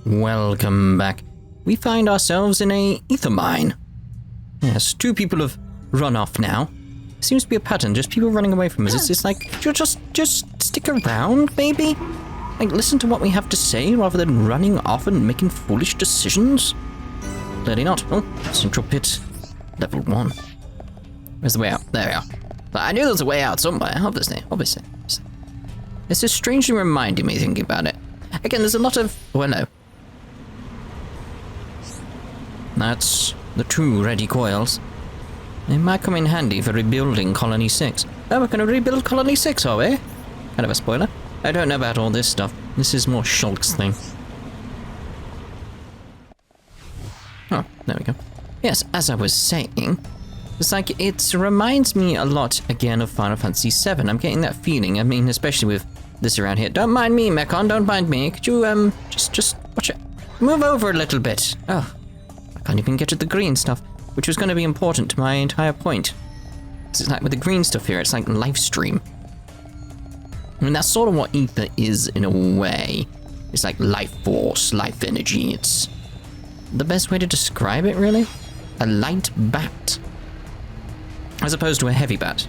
Welcome back. We find ourselves in a ether mine. Yes, 2 people have run off now. Seems to be a pattern, just people running away from us. It's just like, just stick around, maybe? Like, listen to what we have to say rather than running off and making foolish decisions? Clearly not. Oh, central pit, level 1. Where's the way out? There we are. I knew there was a way out somewhere, obviously. This is strangely reminding me, thinking about it. Again, there's a lot of... well, no. That's the 2 ready coils. It might come in handy for rebuilding Colony 6. Oh, we're going to rebuild Colony 6, are we? Kind of a spoiler. I don't know about all this stuff. This is more Shulk's thing. Oh, there we go. Yes, as I was saying, it's like, it reminds me a lot, again, of Final Fantasy VII. I'm getting that feeling, I mean, especially with this around here. Don't mind me, Mechon, don't mind me. Could you, just watch it. Move over a little bit. Oh, I can't even get to the green stuff, which was going to be important to my entire point. It's like with the green stuff here, it's like life stream. I mean, that's sort of what ether is in a way. It's like life force, life energy. It's the best way to describe it, really. A light bat. As opposed to a heavy bat.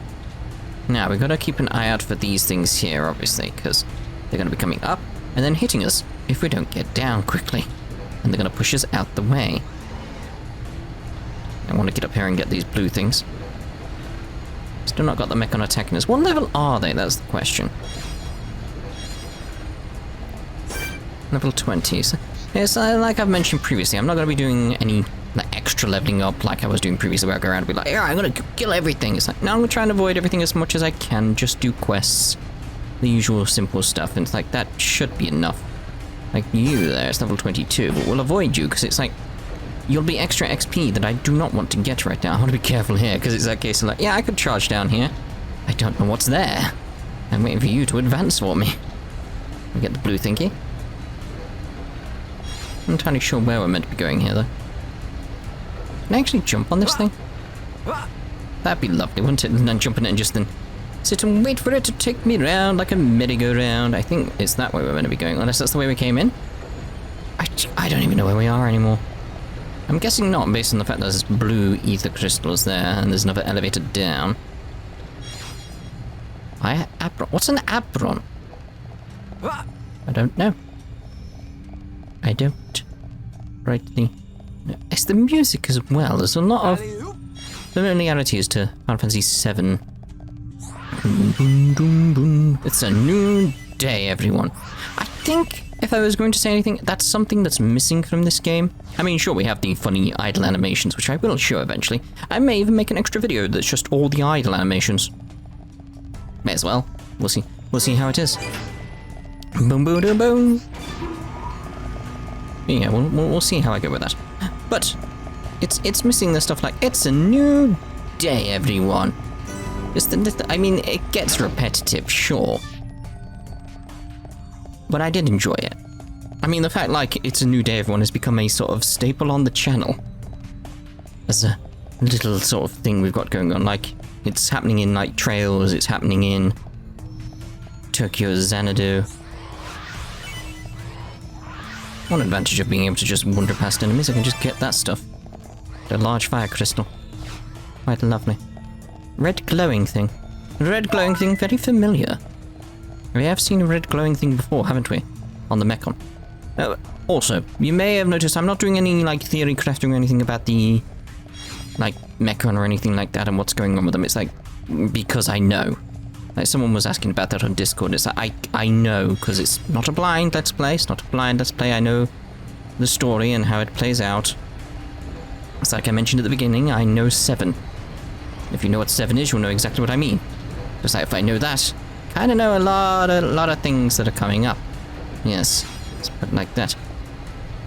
Now, we've got to keep an eye out for these things here, obviously, because they're going to be coming up and then hitting us if we don't get down quickly. And they're going to push us out the way. I want to get up here and get these blue things. Still not got the Mechon attacking us. What level are they? That's the question. Level 20. So, yes, like I've mentioned previously, I'm not going to be doing any like extra leveling up like I was doing previously, where I go around and be like, yeah, I'm going to kill everything. It's like, no, I'm going to try and avoid everything as much as I can. Just do quests. The usual simple stuff. And it's like, that should be enough. Like you there, it's level 22, but we'll avoid you because it's like, you'll be extra XP that I do not want to get right now. I want to be careful here, because it's that case of like, yeah, I could charge down here. I don't know what's there. I'm waiting for you to advance for me. I'll get the blue thingy. I'm not entirely sure where we're meant to be going here, though. Can I actually jump on this thing? That'd be lovely, wouldn't it? And then jump on it and just then sit and wait for it to take me around like a merry-go-round. I think it's that way we're meant to be going, unless that's the way we came in. I don't even know where we are anymore. I'm guessing not, based on the fact that there's blue ether crystals there, and there's another elevator down. What's an apron? I don't know. I don't rightly know. It's the music as well. There's a lot of familiarities to Final Fantasy VII. It's a new day, everyone. I think if I was going to say anything, that's something that's missing from this game. I mean, sure, we have the funny idle animations, which I will show eventually. I may even make an extra video that's just all the idle animations. May as well. We'll see. We'll see how it is. Boom, boom, boom, boom. Yeah, we'll see how I go with that. But it's missing the stuff like, it's a new day, everyone. I mean, it gets repetitive, sure. But I did enjoy it. I mean, the fact, like, it's a new day, everyone, has become a sort of staple on the channel. As a little sort of thing we've got going on. Like, it's happening in, like, Trails, it's happening in Tokyo Xanadu. One advantage of being able to just wander past enemies, I can just get that stuff. A large fire crystal. Quite lovely. Red glowing thing. Red glowing thing, very familiar. We have seen a red glowing thing before, haven't we? On the Mechon. Also, you may have noticed I'm not doing any, like, theory crafting or anything about the, like, Mechon or anything like that and what's going on with them. It's like, because I know. Like, someone was asking about that on Discord. It's like, I know, because it's not a blind Let's Play. It's not a blind Let's Play. I know the story and how it plays out. It's like I mentioned at the beginning, I know 7. If you know what 7 is, you'll know exactly what I mean. Just like if I know that, kind of know a lot of things that are coming up. Yes, let's put it like that.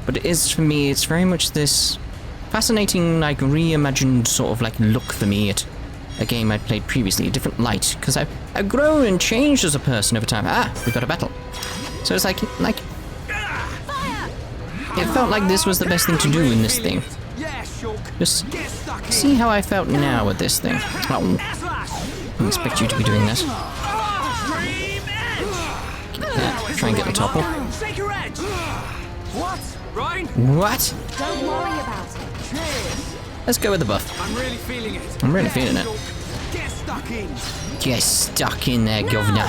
But it is, for me, it's very much this fascinating, like, reimagined sort of, like, look for me at a game I'd played previously, a different light, because I've grown and changed as a person over time. Ah, we've got a battle. So it's like, it felt like this was the best thing to do in this thing. Just see how I felt now with this thing. Oh, I didn't expect you to be doing this. Get that. Try and get the topple. What? Reyn? What? Don't worry about it. Cheers. Let's go with the buff. I'm really feeling it. I'm really feeling it. Get stuck in. Get stuck in there, governor.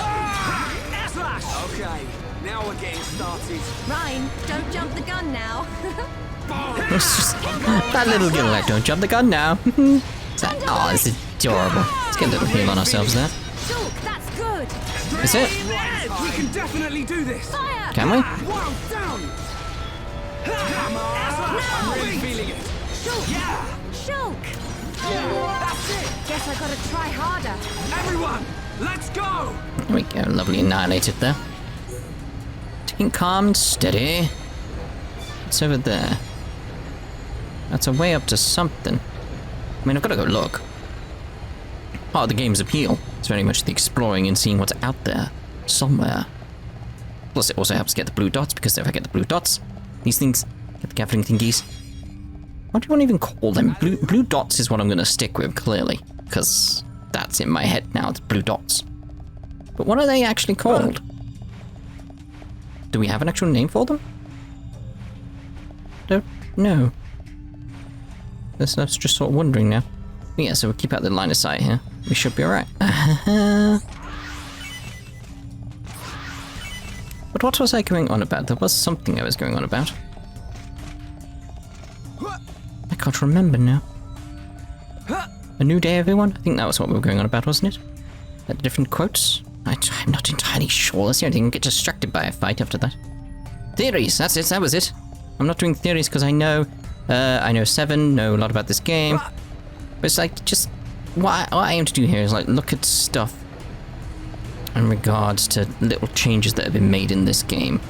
Slash. Okay, now we're getting started. Reyn, don't jump the gun now. It's just that little girl like, don't jump the gun now. Oh, it's adorable. Let's get a little heal on ourselves there. Shulk, that's good. Is it? We can definitely do this. Fire. Can we? Wow, down. I'm really feeling it. Shulk. Yeah. Shulk. That's it. Guess I gotta try harder. Everyone, let's go. There we go, lovely annihilated there. Taking calm and steady. What's over there? That's a way up to something. I mean, I've got to go look. Part of the game's appeal is very much the exploring and seeing what's out there, somewhere. Plus, it also helps get the blue dots, because if I get the blue dots, these things, get the gathering thingies. What do you want to even call them? Blue dots is what I'm going to stick with, clearly, because that's in my head now, it's blue dots. But what are they actually called? Do we have an actual name for them? Don't know. I was just sort of wondering now. But yeah, so we'll keep out the line of sight here. We should be alright. But what was I going on about? There was something I was going on about. I can't remember now. A new day, everyone? I think that was what we were going on about, wasn't it? The different quotes? I'm not entirely sure. That's the only thing. Get distracted by a fight after that. Theories, that's it, that was it. I'm not doing theories because I know 7, know a lot about this game. But it's like, just, what I aim to do here is like, look at stuff in regards to little changes that have been made in this game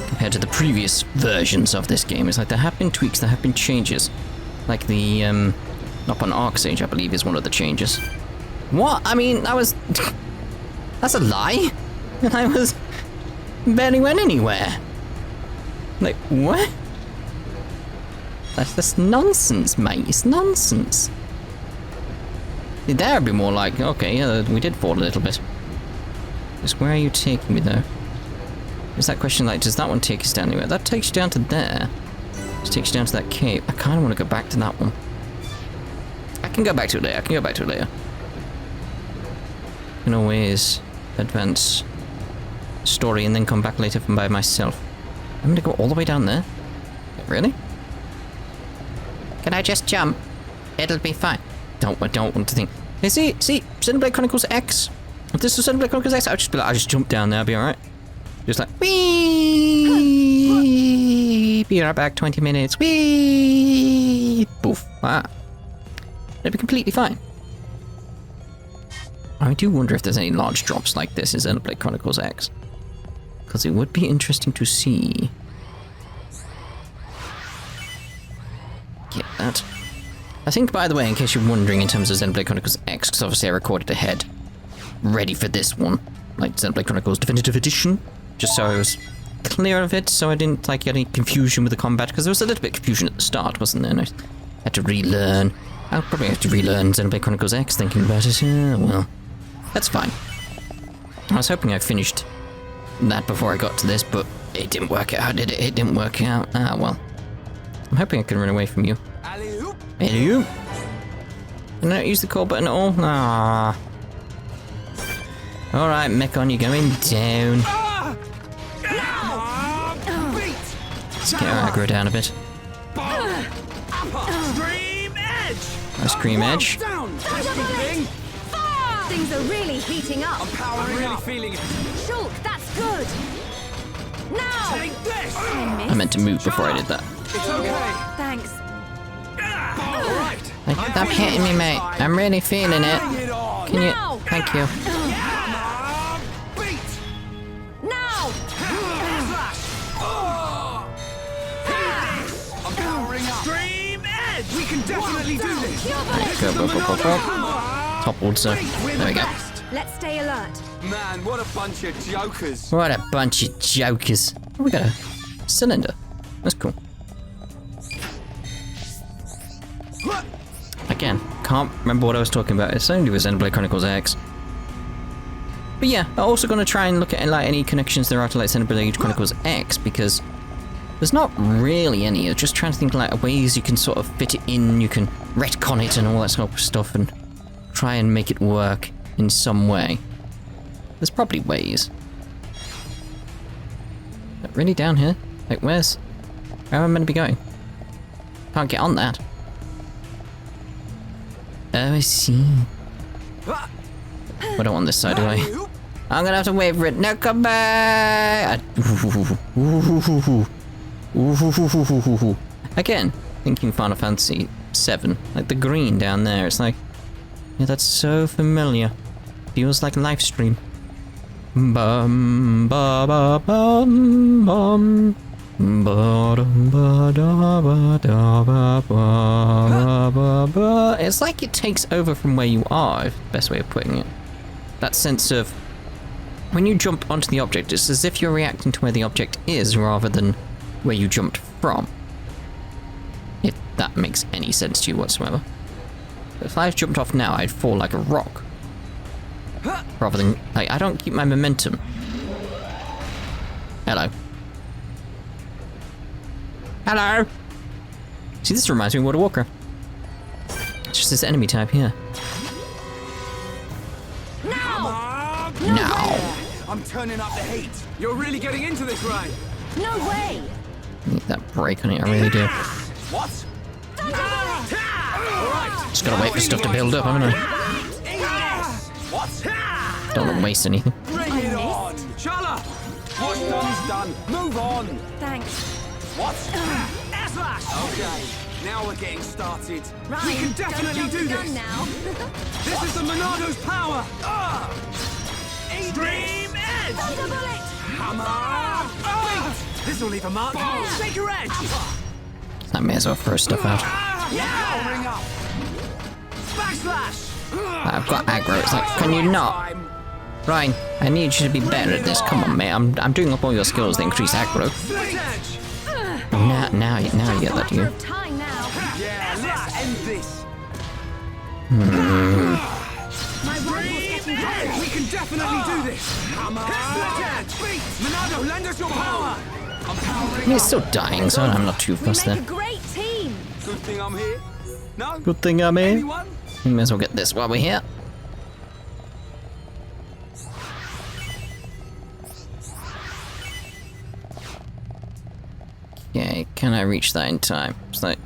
compared to the previous versions of this game. It's like, there have been tweaks, there have been changes. Like the, up on Arc Sage, I believe, is one of the changes. What? I mean, that was... That's a lie? I was... barely went anywhere. Like, what? That's nonsense, mate. It's nonsense. There would be more like, okay, yeah, we did fall a little bit. Just where are you taking me, though? Is that question like, does that one take us down anywhere? That takes you down to there. Just takes you down to that cave. I kind of want to go back to that one. I can go back to it later. I can go back to it later. I can always advance story and then come back later from by myself. I'm going to go all the way down there. Really? Can I just jump? It'll be fine. Don't want to think. Hey, see, Xenoblade Chronicles X. If this was Xenoblade Chronicles X, I'll just jump down there. I'll be alright. Just like, wee. Be right back. 20 minutes. Wee. Boof. Ah. It'll be completely fine. I do wonder if there's any large drops like this in Xenoblade Chronicles X. Because it would be interesting to see. Get that. I think, by the way, in case you're wondering in terms of Xenoblade Chronicles X, because obviously I recorded ahead, ready for this one, like Xenoblade Chronicles Definitive Edition, just so I was clear of it, so I didn't like get any confusion with the combat, because there was a little bit of confusion at the start, wasn't there? And I had to relearn. I'll probably have to relearn Xenoblade Chronicles X, thinking about it. Well, that's fine. I was hoping I finished that before I got to this, but it didn't work out, did it? It didn't work out. Ah, well. I'm hoping I can run away from you. Alley-oop. Alley-oop. Can I not use the call button at all? Ah. Alright, Mechon, you're going down. Let's get our aggro down a bit. Scream edge. Nice scream edge. Down. Things are really heating up. I'm really feeling it. Shulk, that's good. Now. Take this. I meant to move before I did that. It's okay. Thanks. All right. Stop hitting me, mate. I'm really feeling it. Bring it on. Can you? Now. Thank you. Beat. Now. Slash. I'm powering up. Scream edge. We can definitely do this. Go. Toppled, so there we go. Let's stay alert. Man, what a bunch of jokers. What a bunch of jokers. Oh, we got a cylinder. That's cool. Again, can't remember what I was talking about. It's only with Xenoblade Chronicles X. But yeah, I'm also going to try and look at like any connections there are to like Xenoblade Chronicles X, because There's not really any. I'm just trying to think like ways you can sort of fit it in, you can retcon it and all that sort of stuff and try and make it work in some way. There's probably ways. But really down here? Like where am I meant to be going? Can't get on that. Oh, I see. I don't want this side, do I? I'm gonna have to wait for it. No, come back! Again, thinking Final Fantasy VII, like the green down there, it's like, yeah, that's so familiar. Feels like a live stream. Bum ba ba bum bum. Ba dum ba da ba da ba ba ba ba. It's like it takes over from where you are, if the best way of putting it. That sense of when you jump onto the object, it's as if you're reacting to where the object is rather than where you jumped from. If that makes any sense to you whatsoever. If I jumped off now, I'd fall like a rock. Rather than, like, I don't keep my momentum. Hello. Hello! See, this reminds me of World of Warcraft. It's just this enemy type here. Now! Now! I'm turning up the heat. You're really getting into this, Reyn. No way! I need that break on it, I really do. What? Thunderbolt! Just gotta wait for stuff to build up, haven't I? What? Don't want to waste anything. Bring it on! Shala! What's done is done. Move on! Thanks. What? S-Lash! Okay, now we're getting started. Right, We can definitely don't jump do the gun this! now. This is the Monado's power! Extreme Edge! Thunderbullet! Hammer! This will leave a mark. Take your edge! I may as well throw stuff out. Powering up! Backslash! I've got aggro, it's like, can you not? Reyn, I need you to be better at this. Come on, mate. I'm doing up all your skills that increase aggro. Split edge! Now you get that, do you? Matter of time now. Yeah, let's end this! My rival's getting closer. We can definitely do this! Hammer! Split edge! Beat! Monado, lend us your power! I'm powering He's up! still dying, so I'm not too We fussed make a there. great team. Good thing I'm here. No? Good thing I'm in. Anyone? We may as well get this while we're here. Okay, can I reach that in time? It's like...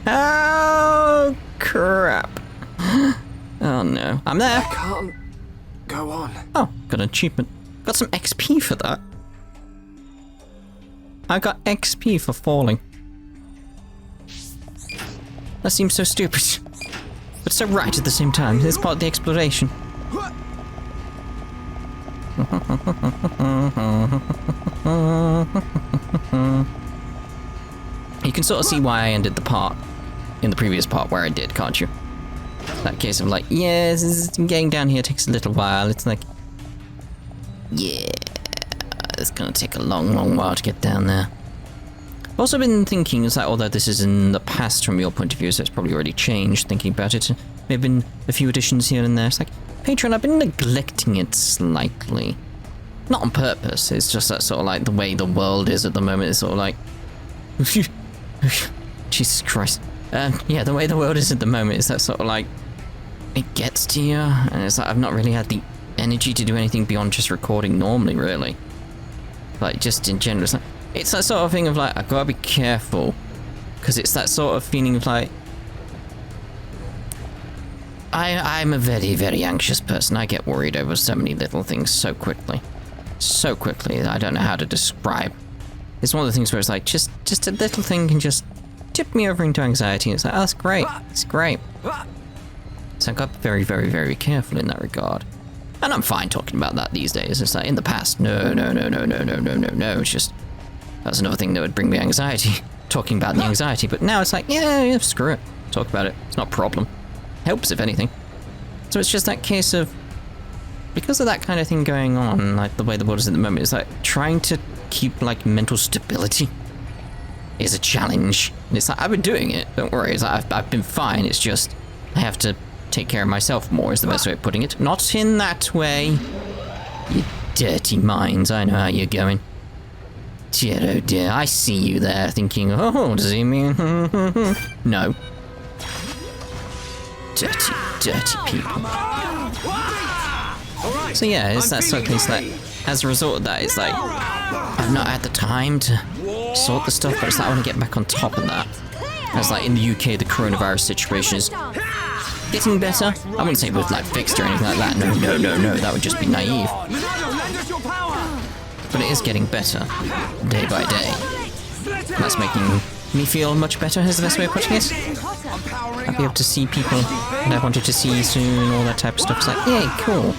Oh, crap. Oh no. I'm there! Can't go on. Oh, got an achievement. Got some XP for that. I got XP for falling. That seems so stupid. But so right at the same time. It's part of the exploration. You can sort of see why I ended the part in the previous part where I did, can't you? That case of like, yeah, getting down here takes a little while. It's like, yeah, it's gonna take a long, long while to get down there. I've also been thinking, is that although this is in the past from your point of view, so it's probably already changed, thinking about it, maybe been a few additions here and there. It's like, Patreon, I've been neglecting it slightly. Not on purpose, it's just that sort of like the way the world is at the moment. It's sort of like, Jesus Christ. Yeah, the way the world is at the moment is that sort of like, it gets to you, and it's like I've not really had the energy to do anything beyond just recording normally, really. Like, just in general, it's that sort of thing of like, I've got to be careful, because it's that sort of feeling of like, I'm a very, very anxious person. I get worried over so many little things so quickly. So quickly, I don't know how to describe. It's one of the things where it's like, just a little thing can just tip me over into anxiety, and it's like, oh, that's great, it's great. So I got very, very, very careful in that regard. And I'm fine talking about that these days. It's like, in the past, no. It's just, that's another thing that would bring me anxiety, talking about the anxiety. But now it's like, yeah, screw it. Talk about it. It's not a problem. Helps, if anything. So it's just that case of, because of that kind of thing going on, like the way the world is at the moment, it's like trying to keep like mental stability is a challenge. And it's like, I've been doing it, don't worry. It's like, I've been fine. It's just, I have to take care of myself more is the best way of putting it. Not in that way. You dirty minds, I know how you're going. Dear, oh dear, I see you there thinking, oh, does he mean... No. Dirty, dirty people. So yeah, it's that sort of thing. It's like, as a result of that, it's like, I've not had the time to sort the stuff, but it's like I want to get back on top of that. It's like in the UK, the coronavirus situation is getting better. I wouldn't say we've like fixed or anything like that. No, that would just be naive. But it is getting better, day by day. And that's making me feel much better, is the best way of putting it. I'll be able to see people that I wanted to see soon, all that type of stuff. It's like, yay, cool.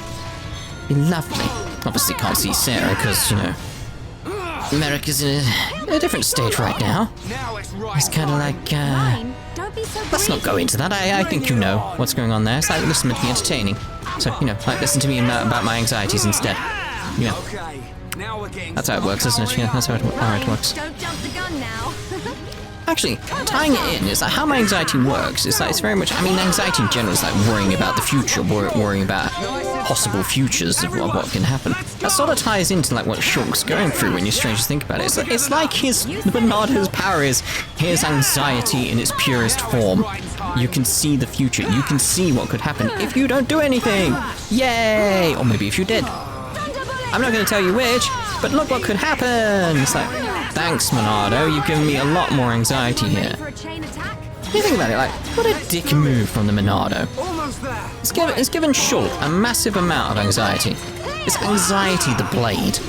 Be lovely. Obviously can't see Sarah, because, you know, America's in a different state right now. It's kind of like, let's not go into that. I think you know what's going on there. It's like, listen to me entertaining. So, you know, like, listen to me about my anxieties instead. Yeah. That's how it works, isn't it? Yeah, that's how it works. Don't jump the gun now. Actually, tying it in is like how my anxiety works. It's like, it's very much, I mean, anxiety in general is like worrying about the future, worrying about possible futures of what can happen. That sort of ties into like what Shulk's going through when you strangely think about it. It's like Monado's power is his anxiety in its purest form. You can see the future. You can see what could happen if you don't do anything. Yay! Or maybe if you did. I'm not going to tell you which, but look what could happen. It's like, thanks, Monado. You've given me a lot more anxiety here. You think about it, like, what a dick move from the Monado. It's given Shulk a massive amount of anxiety. It's anxiety the blade.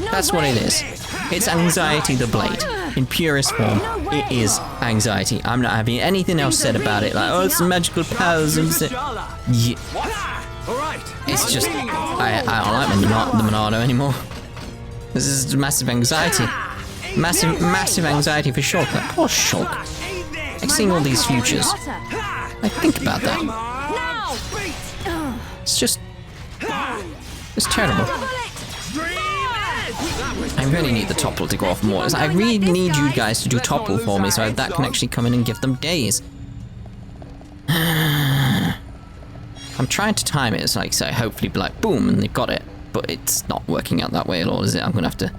That's what it is. It's anxiety the blade. In purest form, it is anxiety. I'm not having anything else said about it. Like, oh, it's magical powers. Yeah. It's just, I don't like the Monado anymore. This is massive anxiety. Massive anxiety for Shulk. Like, poor Shulk. Like seeing all these futures. Like, think about that. It's just, it's terrible. I really need the topple to go off more. I really need you guys to do topple for me so that can actually come in and give them days. I'm trying to time it, it's like, so hopefully be like, boom, and they've got it. But it's not working out that way at all, is it? I'm gonna have to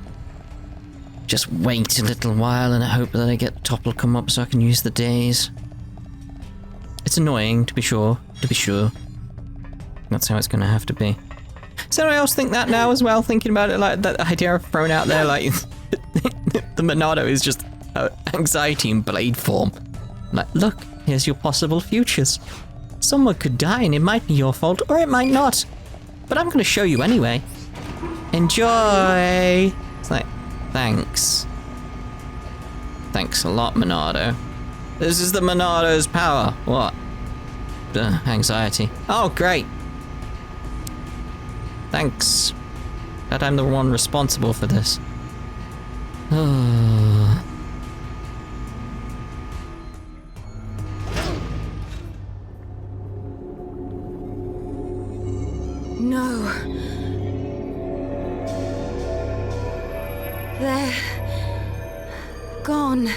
just wait a little while and hope that I get the topple come up so I can use the days. It's annoying, to be sure. That's how it's gonna have to be. Does anyone else think that now as well? Thinking about it, like, that idea I've thrown out there, like, the Monado is just anxiety in blade form. Like, look, here's your possible futures. Someone could die and it might be your fault, or it might not. But I'm gonna show you anyway. Enjoy! It's like, thanks. Thanks a lot, Monado. This is the Monado's power. What? Anxiety. Oh, great. Thanks. That I'm the one responsible for this. No. They're gone.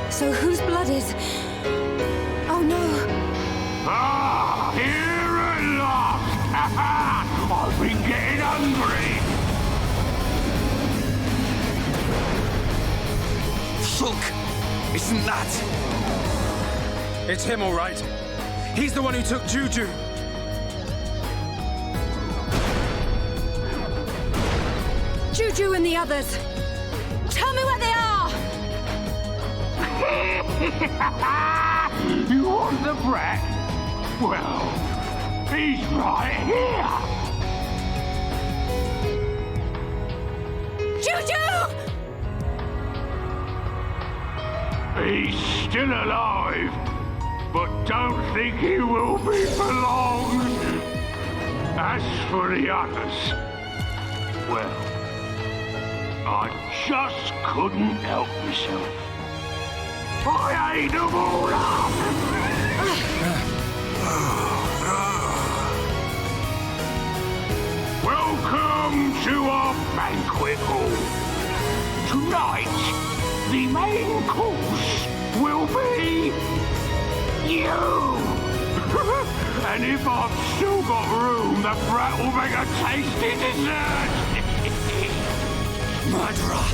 So whose blood is... Oh no. Ah, here at last! I've been getting hungry. Shulk! Isn't that? It's him, all right. He's the one who took Juju. Juju and the others. Tell me where they are! You want the brat? Well, he's right here. Juju! He's still alive, but don't think he will be for long. As for the others, well, I just couldn't help myself. I ate them all up! Welcome to our banquet hall. Tonight, the main course will be you! And if I've still got room, the brat will make a tasty dessert. Murderer!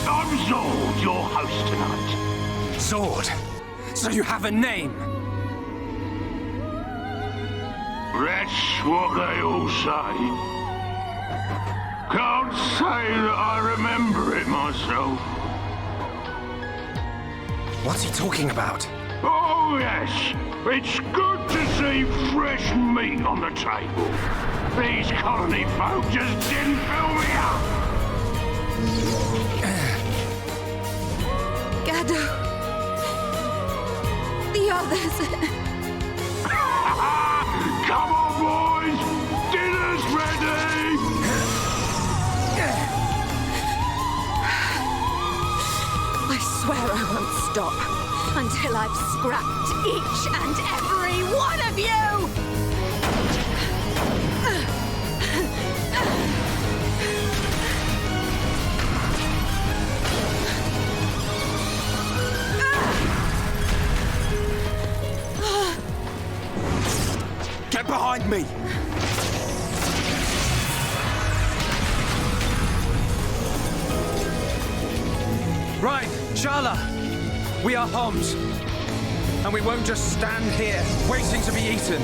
I'm Zord, your host tonight. Sword! So you have a name? That's what they all say. Can't say that I remember it myself. What's he talking about? Oh, yes. It's good to see fresh meat on the table. These colony folk just didn't fill me up. Gado. The others. Come on, boys. Dinner's ready. I swear I won't stop until I've scrapped each and every one of you! Get behind me! Right, Shala! We are Homs. And we won't just stand here, waiting to be eaten.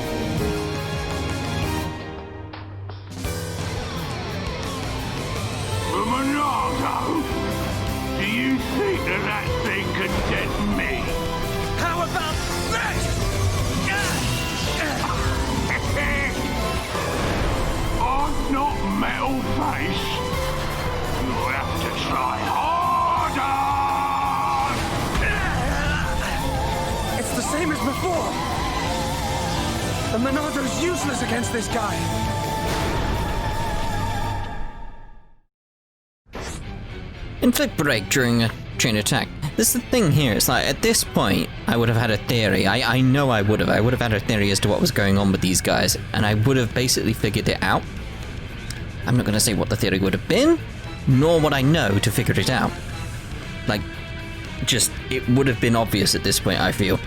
Monado, do you think that thing could deaden me? How about this? I'm not metal face. You'll have to try harder. It's the same as before. The Monado's useless against this guy. Inflict break during a chain attack. This is the thing here, it's like, at this point, I would have had a theory. I know I would have. I would have had a theory as to what was going on with these guys, and I would have basically figured it out. I'm not going to say what the theory would have been, nor would I know to figure it out. Like, just, it would have been obvious at this point, I feel.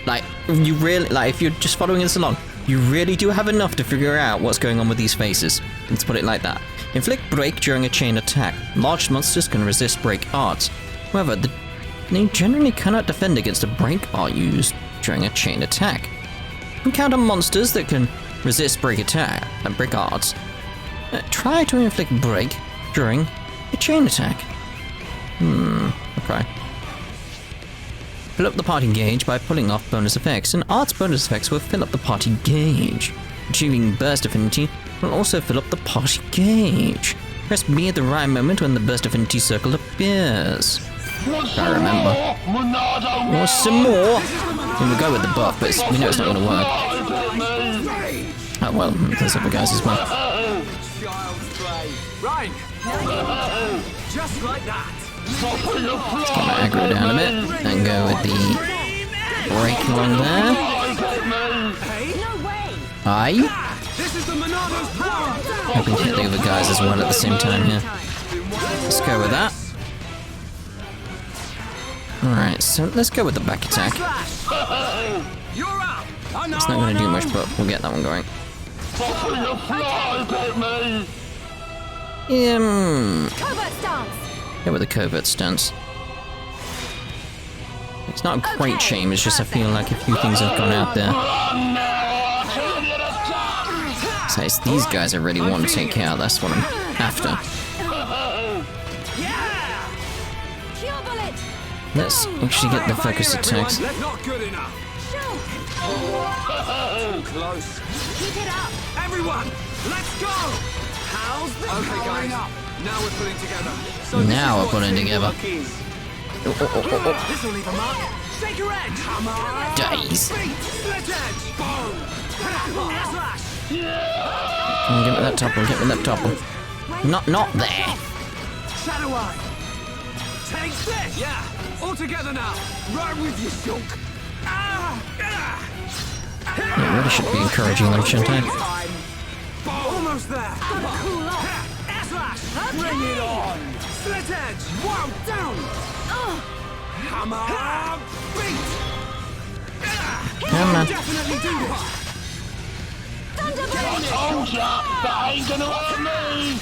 Like, you really, like, if you're just following this along, you really do have enough to figure out what's going on with these faces. Let's put it like that. Inflict break during a chain attack. Large monsters can resist break arts. However, they generally cannot defend against a break art used during a chain attack. Encounter monsters that can resist break attack and break arts. Try to inflict break during a chain attack. Okay. Fill up the party gauge by pulling off bonus effects, and arts bonus effects will fill up the party gauge. Achieving burst affinity will also fill up the party gauge. Press B at the right moment when the burst affinity circle appears. I remember. Want some more? We'll go with the buff, but we know it's not going to work. Oh well, there's other guys as well. Right. Just like that. Let's get my aggro down a bit and go with the break along there. Aye. Hoping to hit the other guys as well at the same time here. Let's go with that. Alright, so let's go with the back attack. It's not going to do much, but we'll get that one going. Covert stance! Go with the covert stance. It's not a great shame, it's just I feel like a few things have gone out there. So it's these guys I really want to take out, that's what I'm after. Let's actually get the focus attacks. Not good enough. Close. Keep it up! Everyone, let's go! How's this? Okay, guys. Now we're putting together. So Now we're putting together. This'll leave a mark. Shake your edge. Come on. Days. Split edge. Boom. Slash. Get me that topple, get me that topple. Not there. Shadow Eye. Take this. Yeah. All together now. Right with you, Shulk. Yeah, really should be encouraging them, shouldn't I? Almost there. Cool off! Slash. Bring it on. Split edge. Wow, down. Hammer. Beat. Come on. Definitely do this. Told ya, that ain't gonna hurt me!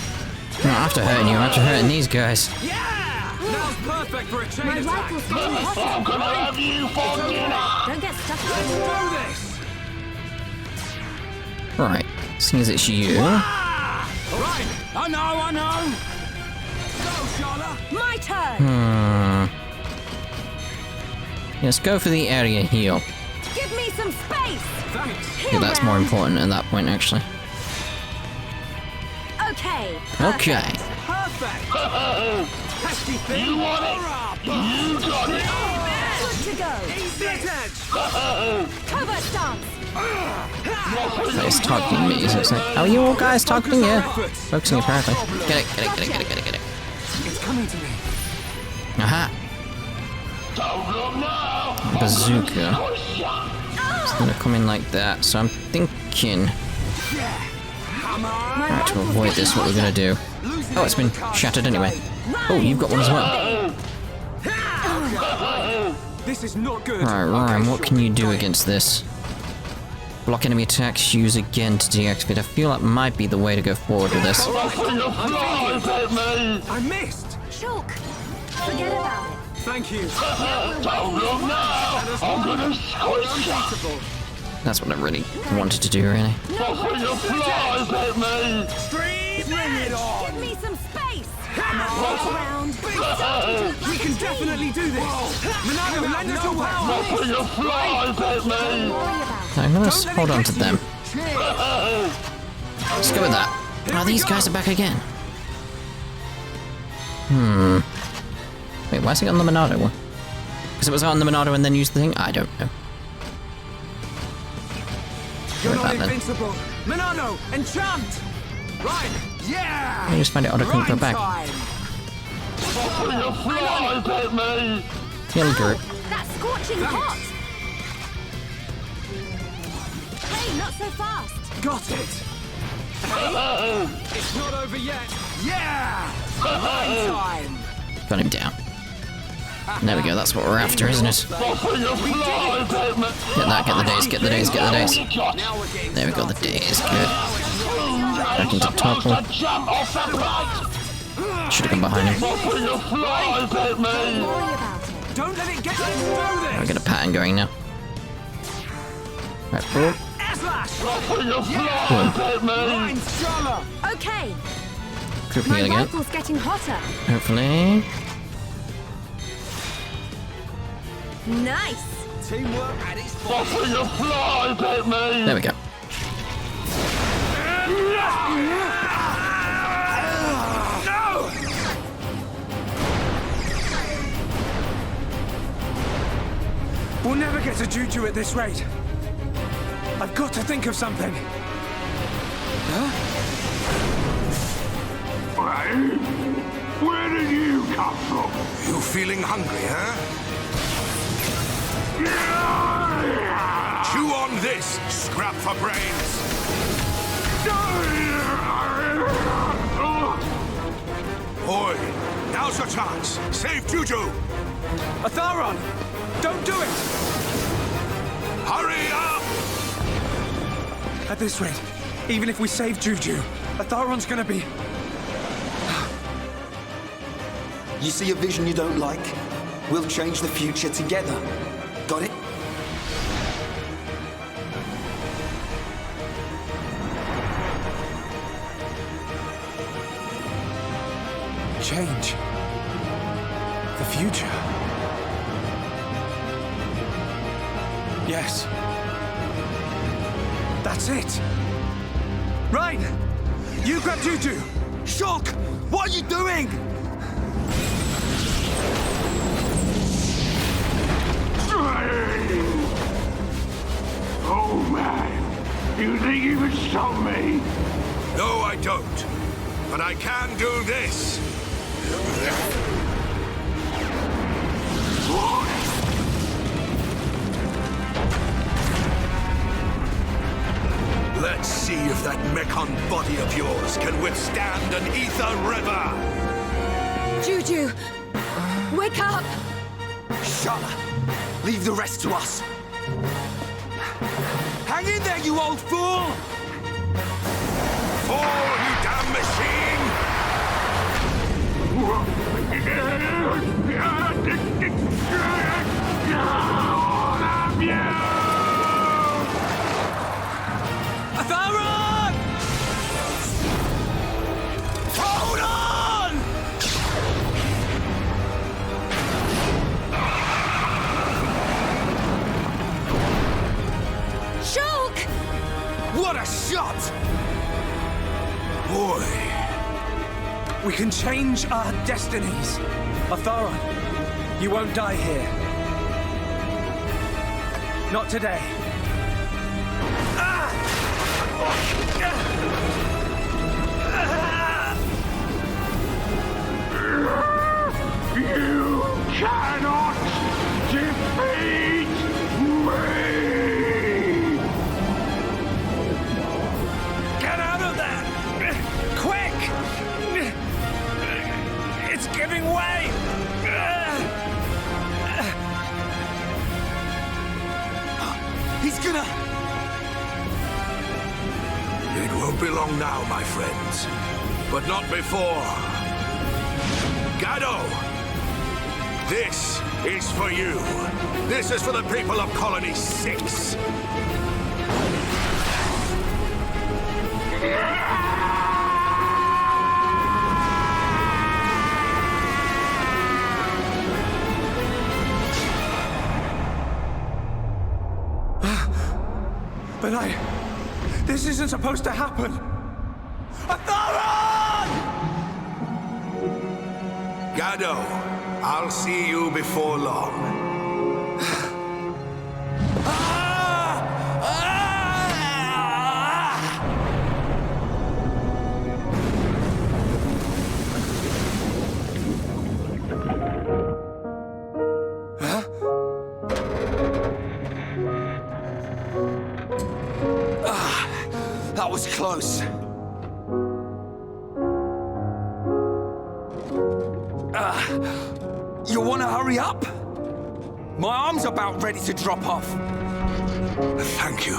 Not after hurting you, after hurting these guys. Yeah! Now's perfect for a chain My attack. rifle's getting I'm hotter. gonna have you for dinner! Don't get stuck in Let's the wall. do this. Right, seeing as it's you. Ah! Right. I know. Go, Charlotte. My turn. Let's go for the area heal. Give me some space. Thanks. I think that's more important at that point, actually. Okay. Okay. Perfect. Pesky thing. You want it? You got it! Good to go. Split edge. Cover stance. It's targeting me, is it? Oh, you all guys targeting? Yeah. Focusing apparently. Get it. It's coming to me. Aha. Don't look now! Bazooka. It's gonna come in like that, so I'm thinking. Alright, to avoid this, what we're gonna do. Oh, it's been shattered anyway. Oh, you've got one as well. This is not good. Right, Ryan, what can you do against this? Block enemy attacks, use again to deactivate. I feel that might be the way to go forward with this. I missed. Shulk. Forget about it. Thank you. Don't look now! I'm gonna squish ya! That's what I really wanted to do, really. Nothing applies at me! Stream it on. Give me some space. Around. We can definitely do this. Monado, lend us your help. Nothing applies at me! Don't worry about it. I'm gonna hold on to them. Let's go with that. Oh, these guys are back again. Wait, why is it on the Monado one? Because it was on the Monado and then used the thing? I don't know. You're Sorry not about that. invincible. Monado, enchant. Right. Yeah. I just find it odd I couldn't go Rhyme back. time. Nothing applies at me! Kill group. That's scorching hot. Hey, not so fast. Got it. It's not over yet. Yeah. Rhyme time. Got him down. There we go, that's what we're after, isn't it? Nothing applies at me! Get that, get the days, get the days, get the days. Now we're getting There we go, the days, good. Back into topple. Jump off the plate! Should've gone behind him. Nothing applies at me! Don't worry about it. Don't let it get you through I this. got a pattern going now. Right, boom. S-lash. Nothing applies at me! Rhyme, Charlotte. Okay. Group My heal again. rifle's getting hotter. Hopefully. Nice. Teamwork at its finest. Nothing applies at me! There we go. No! We'll never get to Juju at this rate. I've got to think of something. Hey, where did you come from? You feeling hungry, huh? Chew on this, scrap for brains. Boy, now's your chance. Save Juju. Atharon! Don't do it! Hurry up! At this rate, even if we save Juju, Atharon's gonna be... You see a vision you don't like? We'll change the future together. Got it? Change. The future. Yes. That's it. Reyn! You grab Juju! Shulk! What are you doing? Oh man, you think you can stop me? No, I don't. But I can do this. Let's see if that Mechon body of yours can withstand an ether river. Juju, wake up. Shut up. Leave the rest to us. Hang in there, you old fool! Fall, you damn machine! All of you! Atharon! Hold on! Shulk! What a shot! Boy, We can change our destinies. Atharon, you won't die here. Not today. You cannot defeat me! Get out of there! Quick! It's giving way! He's gonna... it won't be long now, my friends. But not before. Gado! This is for you. This is for the people of Colony 6. But this isn't supposed to happen. Atharon! Gado, I'll see you before long. That was close. You wanna hurry up? My arm's about ready to drop off. Thank you.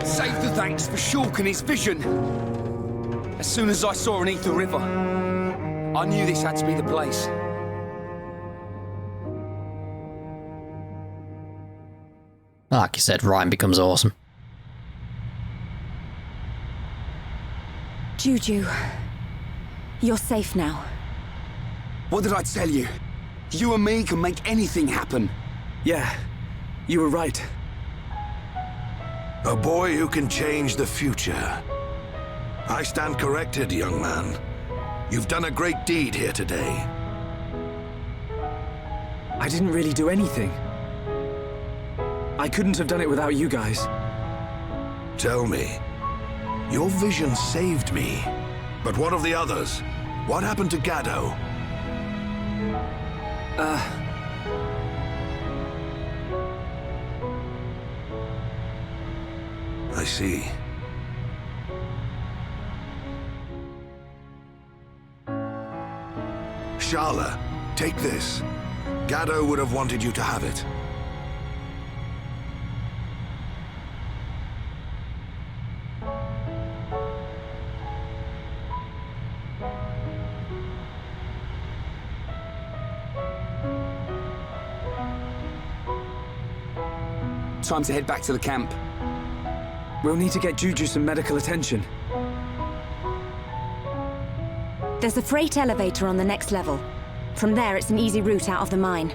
Save the thanks for Shulk and his vision. As soon as I saw an Ether River, I knew this had to be the place. Like you said, Reyn becomes awesome. Juju, you're safe now. What did I tell you? You and me can make anything happen. Yeah, you were right. A boy who can change the future. I stand corrected, young man. You've done a great deed here today. I didn't really do anything. I couldn't have done it without you guys. Tell me, your vision saved me. But what of the others? What happened to Gado? I see. Shala, take this. Gado would have wanted you to have it. Time to head back to the camp. We'll need to get Juju some medical attention. There's a freight elevator on the next level. From there, it's an easy route out of the mine.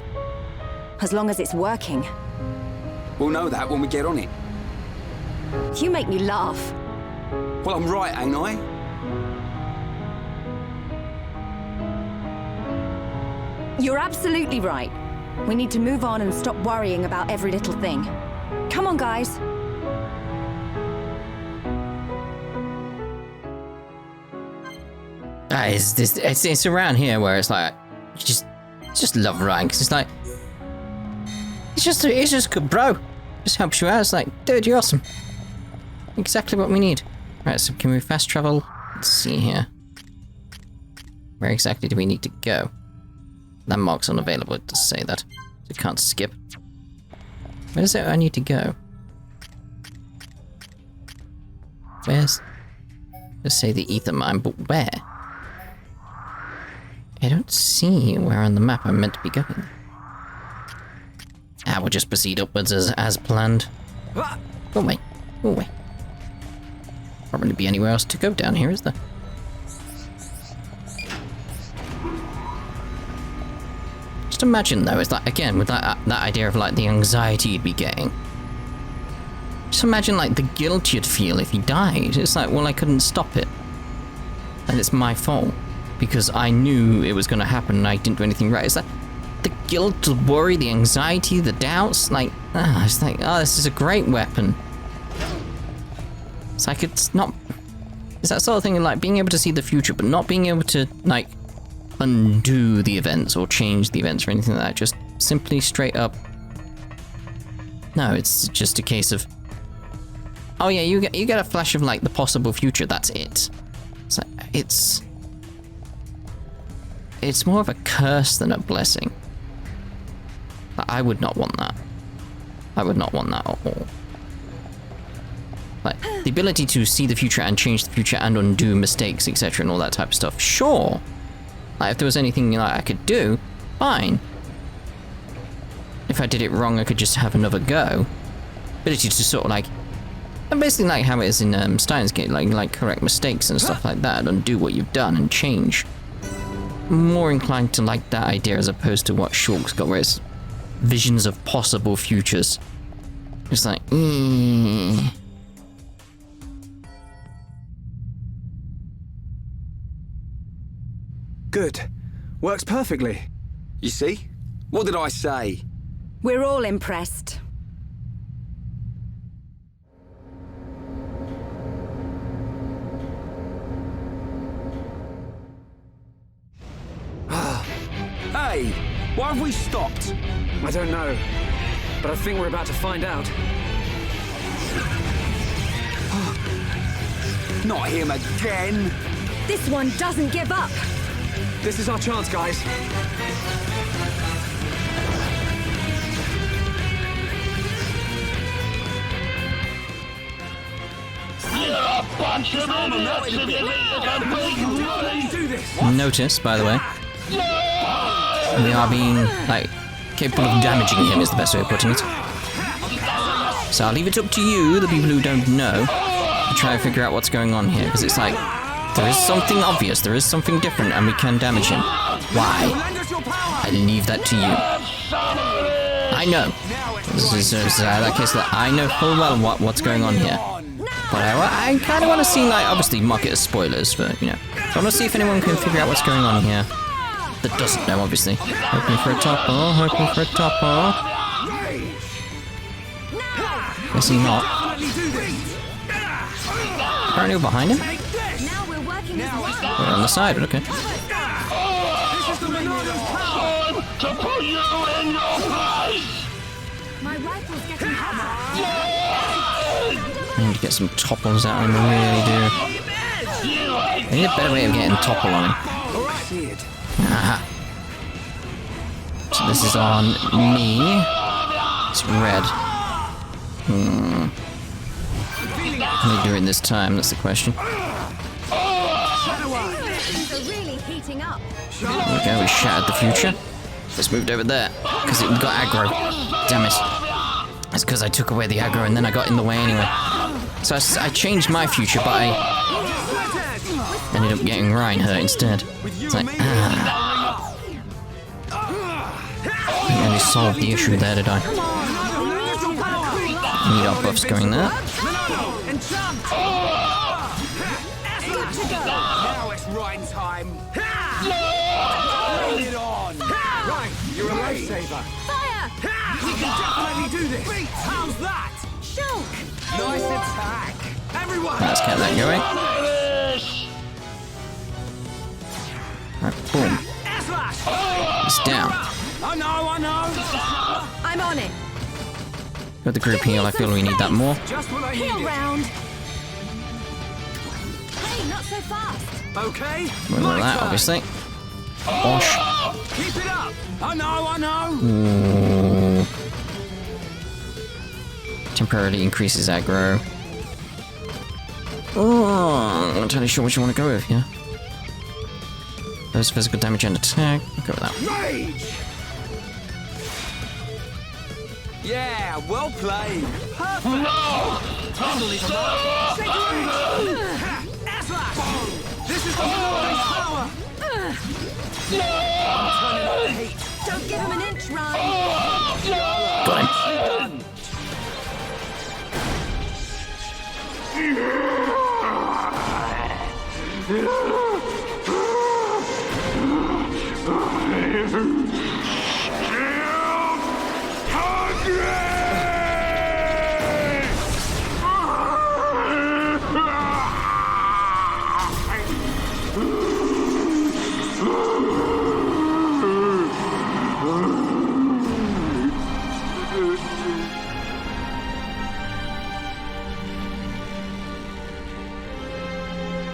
As long as it's working. We'll know that when we get on it. You make me laugh. Well, I'm right, ain't I? You're absolutely right. We need to move on and stop worrying about every little thing. Come on, guys. It's around here where it's like you just love Reyn because it's like it's just good, bro. Just helps you out. It's like, dude, you're awesome. Exactly what we need. Right, so can we fast travel? Let's see here. Where exactly do we need to go? Landmarks unavailable. It does say that. So we can't skip. Where is it I need to go? Where's... Let's say the ether mine, but where? I don't see where on the map I'm meant to be going. Ah, we'll just proceed upwards as planned. Go away. Go away. Can't really be anywhere else to go down here, is there? Just imagine though, it's like, again, with that idea of like the anxiety you'd be getting. Just imagine like the guilt you'd feel if he died. It's like, well, I couldn't stop it. And it's my fault. Because I knew it was going to happen and I didn't do anything right. It's like the guilt, the worry, the anxiety, the doubts. Like, it's like, oh, this is a great weapon. It's like, it's not... It's that sort of thing of like being able to see the future, but not being able to, like, undo the events or change the events or anything like that. Just simply straight up... No, it's just a case of... Oh yeah, you get a flash of, like, the possible future. That's it. It's like, it's more of a curse than a blessing. I would not want that. I would not want that at all. Like, the ability to see the future and change the future and undo mistakes, etc. and all that type of stuff, sure. Like, if there was anything like I could do, fine. If I did it wrong, I could just have another go. Ability to sort of like... And basically like how it is in Steins Gate, like correct mistakes and stuff like that, undo what you've done and change. More inclined to like that idea as opposed to what Shulk's got, where it's visions of possible futures. It's like, Good. Works perfectly. You see? What did I say? We're all impressed. Hey, why have we stopped? I don't know, but I think we're about to find out. Not him again. This one doesn't give up. This is our chance, guys. You're a bunch of idiots if you think you can beat me! notice, by the way. We are being, like, capable of damaging him is the best way of putting it. So I'll leave it up to you, the people who don't know, to try and figure out what's going on here, because it's like, there is something obvious, there is something different, and we can damage him. Why? I leave that to you. I know. This is that case that I know full well what's going on here. But I kind of want to see, like, obviously mark it as spoilers, but, you know. I want to see if anyone can figure out what's going on here. That doesn't know, obviously. Hoping for a topper, hoping for a topper. Guess he not. Apparently we're behind him. We're on the side, but okay. To put you in your place! My rifle's getting hot. I need to get some topples out of him, I really do. I need a better way of getting topple on him. Aha. So this is on me. It's red. How are they doing this time? That's the question. Things are really heating up. There we go, we shattered the future. Just moved over there, because it got aggro. Damn it. It's because I took away the aggro and then I got in the way anyway. So I changed my future, but I ended up getting Reyn hurt instead. It's like, I didn't really solve the issue there, did I? Need our buffs going there. Now it's Reyn's time. Bring it on. Right, you're a lifesaver. Fire! We can definitely do this. How's that? Shulk! Nice attack. Everyone! Let's get that going. Right, boom. He's down. I know. I'm on it. Got the group heal, I feel we need that more. Just what I Heal needed. round. Hey, not so fast. Okay. More than that, obviously. Bosh. Keep it up. I know. Ooh. Temporarily increases aggro. Oh, I'm not entirely sure which you want to go with here. There's physical damage and attack. I'll go with that. Rage! Yeah, well played. No! This is the power! I'm turning up the heat. Don't give him an inch, Reyn. Got him.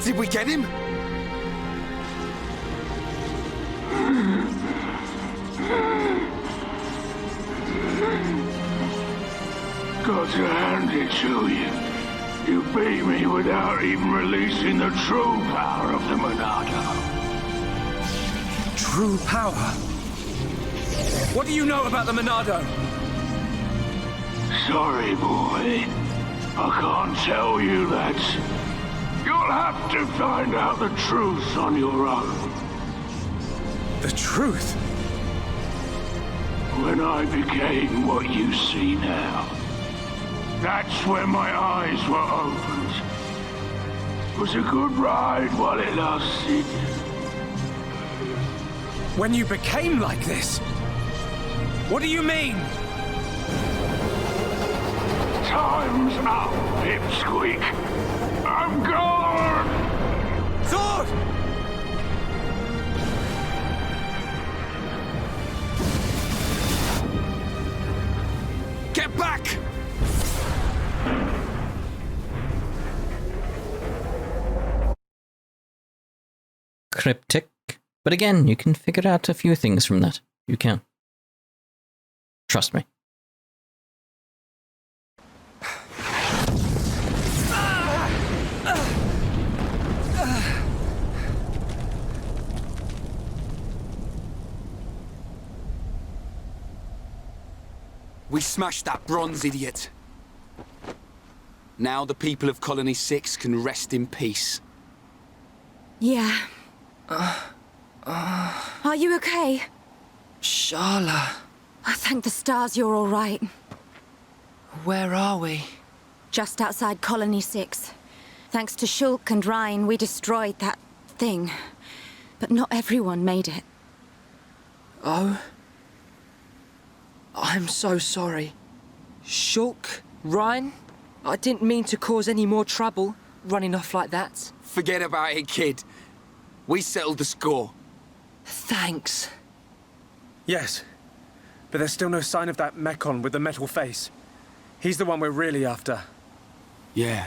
Did we get him? Got to hand it to you. You beat me without even releasing the true power of the Monado. True power? What do you know about the Monado? Sorry, boy. I can't tell you that. You'll have to find out the truth on your own. The truth? When I became what you see now, that's when my eyes were opened. It was a good ride while it lasted. When you became like this? What do you mean? Time's up, Pipsqueak. I'm gone! Sword! Get back! Cryptic. But again, you can figure out a few things from that. You can. Trust me. We smashed that bronze idiot. Now the people of Colony 6 can rest in peace. Yeah. Are you okay? Shala, Oh, thank the stars you're all right. where are we? Just outside Colony 6. Thanks to Shulk and Reyn, we destroyed that thing. But not everyone made it. Oh? I'm so sorry. Shulk? Reyn? I didn't mean to cause any more trouble, running off like that. Forget about it, kid. We settled the score. Thanks. Yes. But there's still no sign of that Mechon with the metal face. He's the one we're really after. Yeah.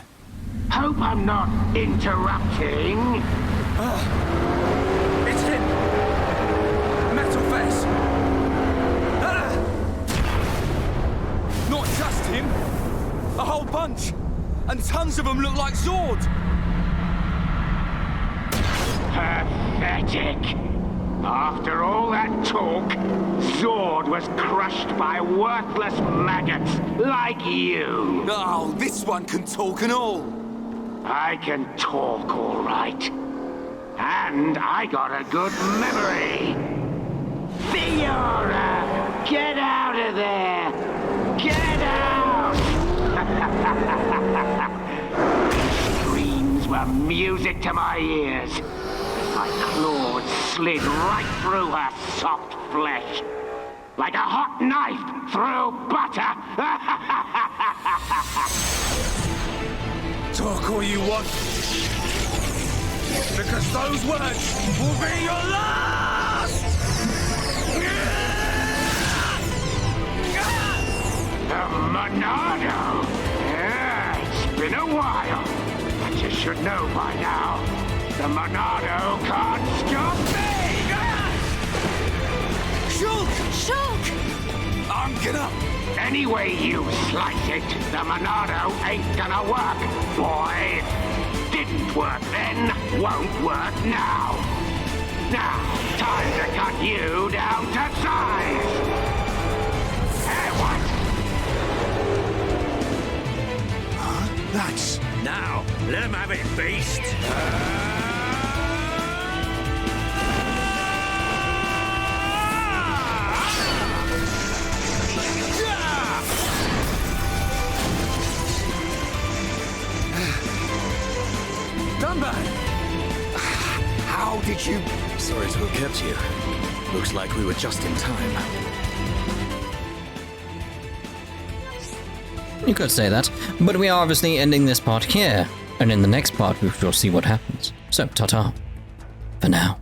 Hope I'm not interrupting. It's him! Metal face! Ah! Not just him! A whole bunch! And tons of them look like Zord! Pathetic. After all that talk, Zord was crushed by worthless maggots like you. Oh, this one can talk and all. I can talk all right. And I got a good memory. Fiora! Get out of there! Get out! These screams were music to my ears. My claws slid right through her soft flesh. Like a hot knife through butter. Talk all you want. Because those words will be your last! The Monado! Yeah, it's been a while. But you should know by now. The Monado can't stop me! Shulk! Shulk! I'm gonna... Any way you slice it, the Monado ain't gonna work, boy. didn't work then, won't work now. Now, time to cut you down to size. Hey, what? That's... Now, let him have it, beast. Dunban! How did you... Sorry to have kept you. Looks like we were just in time. You could say that, but we are obviously ending this part here, and in the next part we shall see what happens. So, ta-ta. For now.